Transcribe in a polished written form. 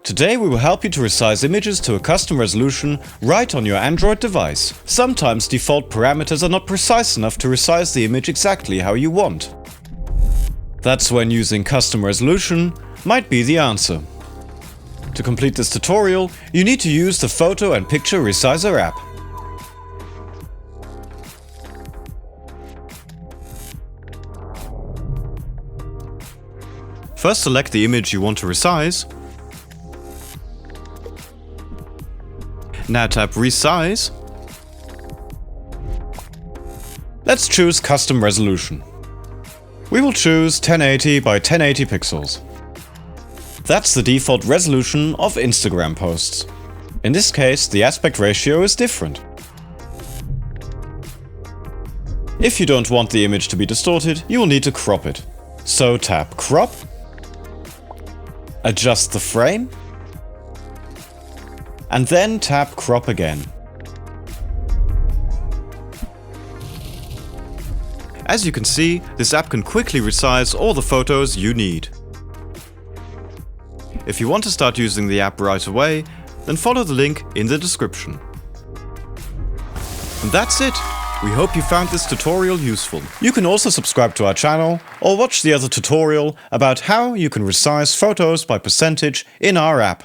Today we will help you to resize images to a custom resolution right on your Android device. Sometimes default parameters are not precise enough to resize the image exactly how you want. That's when using custom resolution might be the answer. To complete this tutorial, you need to use the Photo and Picture Resizer app. First, select the image you want to resize. Now tap Resize. Let's choose Custom Resolution. We will choose 1080 by 1080 pixels. That's the default resolution of Instagram posts. In this case, the aspect ratio is different. If you don't want the image to be distorted, you will need to crop it. So tap Crop, adjust the frame, and then tap Crop again. As you can see, this app can quickly resize all the photos you need. If you want to start using the app right away, then follow the link in the description. And that's it! We hope you found this tutorial useful. You can also subscribe to our channel or watch the other tutorial about how you can resize photos by percentage in our app.